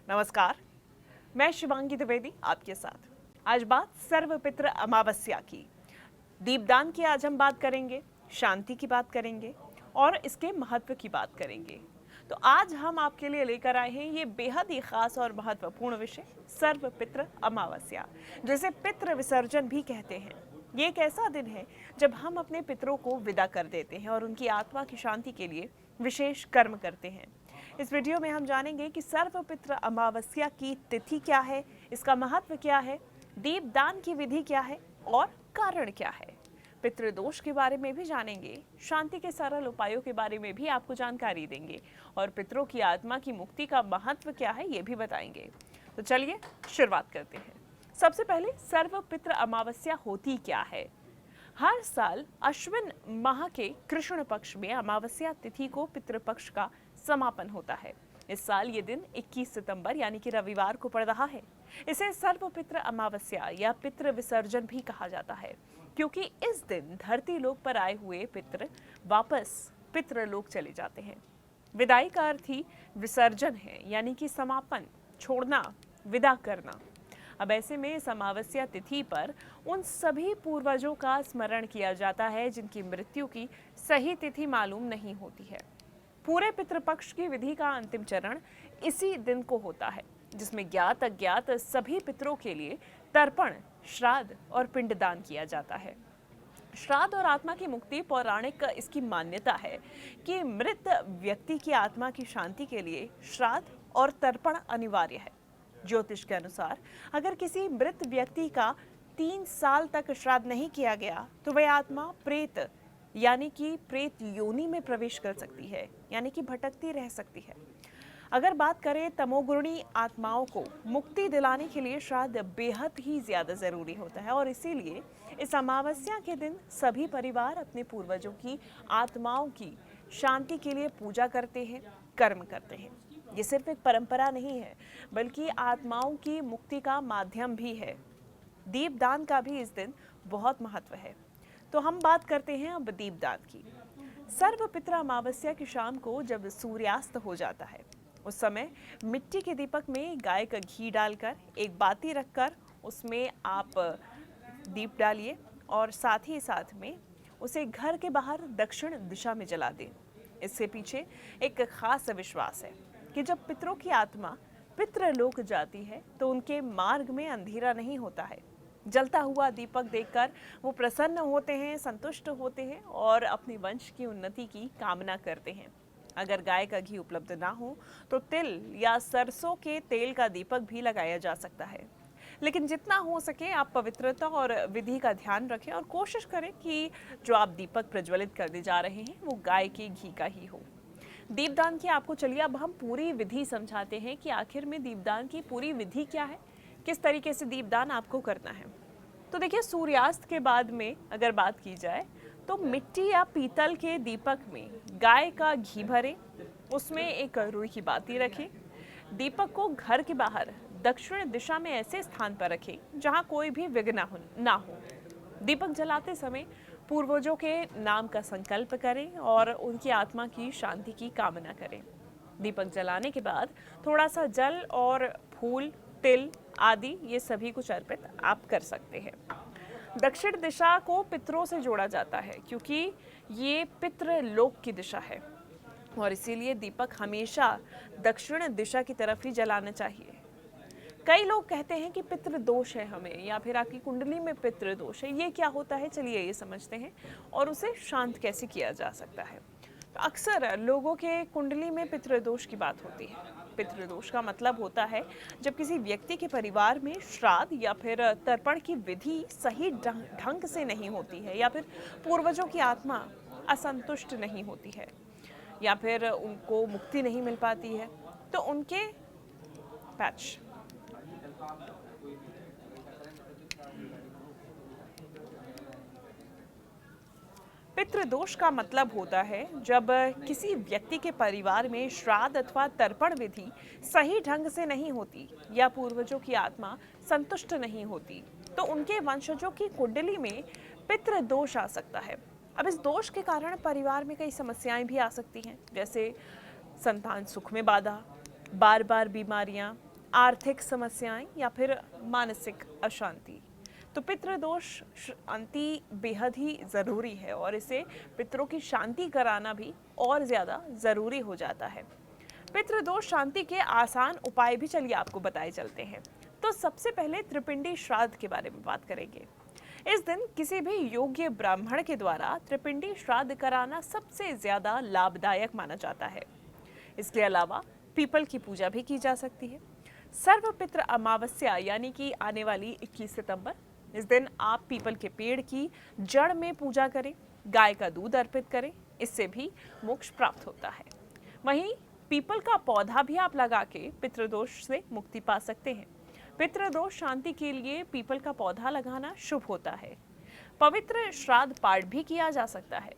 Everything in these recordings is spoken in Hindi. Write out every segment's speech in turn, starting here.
नमस्कार, मैं शिवांगी द्विवेदी आपके साथ। आज बात सर्वपित्र अमावस्या की। दीपदान की आज हम बात करेंगे, शांति की बात करेंगे और इसके महत्व की बात करेंगे। तो आज हम आपके लिए लेकर आए हैं ये बेहद ही खास और महत्वपूर्ण विषय, सर्वपित्र अमावस्या, जिसे पितृ विसर्जन भी कहते हैं। ये एक ऐसा दिन है जब हम अपने पितरों को विदा कर देते हैं और उनकी आत्मा की शांति के लिए विशेष कर्म करते हैं। इस वीडियो में हम जानेंगे कि सर्वपित्र अमावस्या की तिथि क्या है, इसका महत्व क्या है, दीपदान की विधि क्या है और कारण क्या है। पितृदोष के बारे में भी जानेंगे, शांति के सरल उपायों के बारे में भी आपको जानकारी देंगे और पितरों की आत्मा की मुक्ति का महत्व क्या है ये भी बताएंगे। तो चलिए शुरुआत करते हैं। सबसे पहले सर्वपित्र अमावस्या होती क्या है। हर साल अश्विन माह के कृष्ण पक्ष में अमावस्या तिथि को पितृपक्ष का समापन होता है। इस साल ये दिन 21 सितंबर यानी कि रविवार को पड़ रहा है। इसे सर्वपित्र अमावस्या या पितृ विसर्जन भी कहा जाता है, क्योंकि इस दिन धरती लोक पर आए हुए पितृ वापस पितृलोक चले जाते हैं। विदाई का अर्थ ही विसर्जन है, यानी कि समापन, छोड़ना, विदा करना। अब ऐसे में इस अमावस्या तिथि पर उन सभी पूर्वजों का स्मरण किया जाता है जिनकी मृत्यु की सही तिथि मालूम नहीं होती है। पूरे पितृपक्ष की विधि का अंतिम चरण इसी दिन को होता है, जिसमें ज्ञात अज्ञात सभी पितरों के लिए तर्पण, श्राद्ध और पिंडदान किया जाता है। श्राद्ध और आत्मा की मुक्ति पौराणिक इसकी मान्यता है कि मृत व्यक्ति की आत्मा की शांति के लिए श्राद्ध और तर्पण अनिवार्य है। ज्योतिष के अनुसार अगर किसी मृत व्यक्ति का 3 साल तक श्राद्ध नहीं किया गया तो वह आत्मा प्रेत यानी कि प्रेत योनि में प्रवेश कर सकती है, यानी कि भटकती रह सकती है। अगर बात करें तमोगुणी आत्माओं को मुक्ति दिलाने के लिए श्राद्ध बेहद ही ज्यादा जरूरी होता है और इसीलिए इस अमावस्या के दिन सभी परिवार अपने पूर्वजों की आत्माओं की शांति के लिए पूजा करते हैं, कर्म करते हैं। ये सिर्फ एक परंपरा नहीं है, बल्कि आत्माओं की मुक्ति का माध्यम भी है। दीपदान का भी इस दिन बहुत महत्व है। तो हम बात करते हैं अब दीपदान की। सर्वपित्र अमावस्या की शाम को जब सूर्यास्त हो जाता है, उस समय मिट्टी के दीपक में गाय का घी डालकर एक बाती रखकर उसमें आप दीप डालिए और साथ ही साथ में उसे घर के बाहर दक्षिण दिशा में जला दें। इसके पीछे एक खास विश्वास है कि जब पितरों की आत्मा पितृलोक जाती है तो उनके मार्ग में अंधेरा नहीं होता है। जलता हुआ दीपक देखकर वो प्रसन्न होते हैं, संतुष्ट होते हैं और अपने वंश की उन्नति की कामना करते हैं। अगर गाय का घी उपलब्ध ना हो तो तिल या सरसों के तेल का दीपक भी लगाया जा सकता है, लेकिन जितना हो सके आप पवित्रता और विधि का ध्यान रखें और कोशिश करें कि जो आप दीपक प्रज्वलित करने जा रहे हैं वो गाय के घी का ही हो। दीपदान की आपको चलिए अब हम पूरी विधि समझाते हैं कि आखिर में दीपदान की पूरी विधि क्या है, किस तरीके से दीपदान आपको करना है। तो देखिए, सूर्यास्त के बाद में अगर बात की जाए तो मिट्टी या पीतल के दीपक में गाय का घी भरें, उसमें एक रुई की बाती रखें। दीपक को घर के बाहर दक्षिण दिशा में ऐसे स्थान पर रखें जहां कोई भी विघ्न ना हो। दीपक जलाते समय पूर्वजों के नाम का संकल्प करें और उनकी आत्मा की शांति की कामना करें। दीपक जलाने के बाद थोड़ा सा जल और फूल, तिल आदि ये सभी कुछ अर्पित आप कर सकते हैं। दक्षिण दिशा को पितरों से जोड़ा जाता है क्योंकि ये पितृलोक की दिशा है और इसीलिए दीपक हमेशा दक्षिण दिशा की तरफ ही जलाना चाहिए। कई लोग कहते हैं कि पितृ दोष है हमें, या फिर आपकी कुंडली में पितृ दोष है। ये क्या होता है, चलिए ये समझते हैं और उसे शांत कैसे किया जा सकता है। तो अक्सर लोगों के कुंडली में पितृदोष की बात होती है। पितृदोष का मतलब होता है जब किसी व्यक्ति के परिवार में श्राद्ध या फिर तर्पण की विधि सही ढंग से नहीं होती है, या फिर पूर्वजों की आत्मा असंतुष्ट नहीं होती है, या फिर उनको मुक्ति नहीं मिल पाती है, तो उनके पैच पितृदोष का मतलब होता है जब किसी व्यक्ति के परिवार में श्राद्ध अथवा तर्पण विधि सही ढंग से नहीं होती या पूर्वजों की आत्मा संतुष्ट नहीं होती, तो उनके वंशजों की कुंडली में पितृदोष आ सकता है। अब इस दोष के कारण परिवार में कई समस्याएं भी आ सकती हैं, जैसे संतान सुख में बाधा, बार बार बीमारियां, आर्थिक समस्याएं या फिर मानसिक अशांति। तो पितृदोष शांति बेहद ही ज़रूरी है और इसे पितरों की शांति कराना भी और ज़्यादा ज़रूरी हो जाता है। पितृदोष शांति के आसान उपाय भी चलिए आपको बताए चलते हैं। तो सबसे पहले त्रिपिंडी श्राद्ध के बारे में बात करेंगे। इस दिन किसी भी योग्य ब्राह्मण के द्वारा त्रिपिंडी श्राद्ध कराना सबसे ज़्यादा लाभदायक माना जाता है। इसके अलावा पीपल की पूजा भी की जा सकती है। सर्वपित्र अमावस्या यानी कि आने वाली 21 सितंबर, इस दिन आप पीपल के पेड़ की जड़ में पूजा करें, गाय का दूध अर्पित करें, इससे भी मोक्ष प्राप्त होता है। वहीं पीपल का पौधा भी आप लगा के पितृदोष से मुक्ति पा सकते हैं। पितृदोष शांति के लिए पीपल का पौधा लगाना शुभ होता है। पवित्र श्राद्ध पाठ भी किया जा सकता है।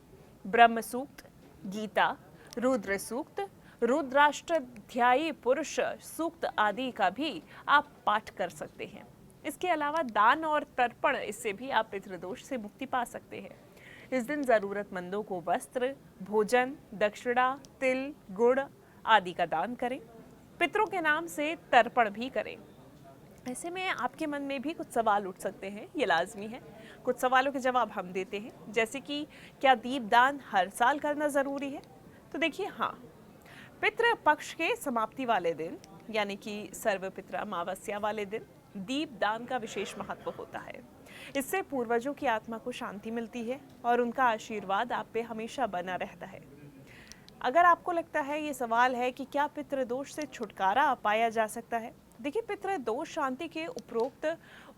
ब्रह्म सूक्त, गीता, रुद्र सूक्त, रुद्राष्टाध्यायी पुरुष सूक्त आदि का भी आप पाठ कर सकते हैं। इसके अलावा दान और तर्पण, इससे भी आप पितृदोष से मुक्ति पा सकते हैं। इस दिन जरूरतमंदों को वस्त्र, भोजन, दक्षिणा, तिल, गुड़ आदि का दान करें। पितरों के नाम से तर्पण भी करें। ऐसे में आपके मन में भी कुछ सवाल उठ सकते हैं, ये लाजमी है। कुछ सवालों के जवाब हम देते हैं, जैसे कि क्या दीपदान हर साल करना ज़रूरी है? तो देखिए, हाँ, पितृ पक्ष के समाप्ति वाले दिन यानी कि सर्वपित्र अमावस्या वाले दिन दीपदान का विशेष महत्व होता है। इससे पूर्वजों की आत्मा को शांति मिलती है और उनका आशीर्वाद आप पे हमेशा बना रहता है। अगर आपको लगता है, ये सवाल है कि क्या पितृदोष से छुटकारा पाया जा सकता है? देखिए, पितृदोष शांति के उपरोक्त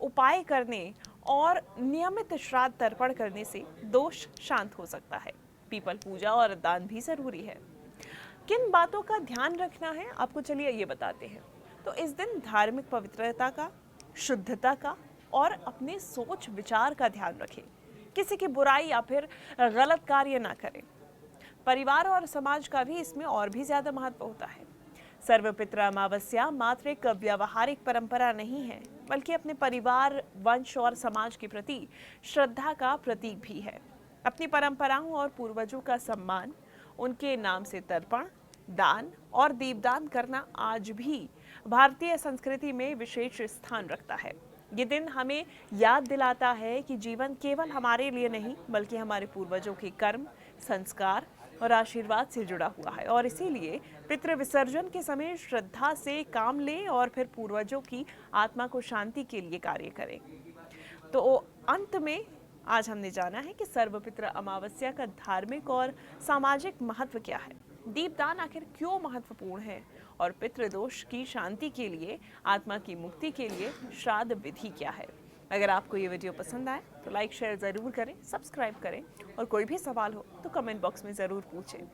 उपाय करने और नियमित श्राद्ध तर्पण करने से दोष शांत हो सकता है। पीपल पूजा और दान भी जरूरी है। किन बातों का ध्यान रखना है आपको, चलिए ये बताते हैं। तो इस दिन धार्मिक पवित्रता का, शुद्धता का और अपने सोच विचार का ध्यान रखें। किसी की बुराई या फिर गलत कार्य ना करें। परिवार और समाज का भी इसमें और भी ज्यादा महत्व होता है। सर्वपित्र अमावस्या मात्र एक व्यावहारिक परंपरा नहीं है, बल्कि अपने परिवार, वंश और समाज के प्रति श्रद्धा का प्रतीक भी है। अपनी परंपराओं और पूर्वजों का सम्मान, उनके नाम से तर्पण, दान और दीपदान करना आज भी भारतीय संस्कृति में विशेष स्थान रखता है। ये दिन हमें याद दिलाता है कि जीवन केवल हमारे लिए नहीं, बल्कि हमारे पूर्वजों के कर्म, संस्कार और आशीर्वाद से जुड़ा हुआ है। और इसीलिए पितृ विसर्जन के समय श्रद्धा से काम लें और फिर पूर्वजों की आत्मा को शांति के लिए कार्य करें। तो अंत में आज हमने जाना है कि सर्वपित्र अमावस्या का धार्मिक और सामाजिक महत्व क्या है, दीपदान आखिर क्यों महत्वपूर्ण है और पितृदोष की शांति के लिए, आत्मा की मुक्ति के लिए श्राद्ध विधि क्या है। अगर आपको ये वीडियो पसंद आए तो लाइक शेयर ज़रूर करें, सब्सक्राइब करें और कोई भी सवाल हो तो कमेंट बॉक्स में ज़रूर पूछें।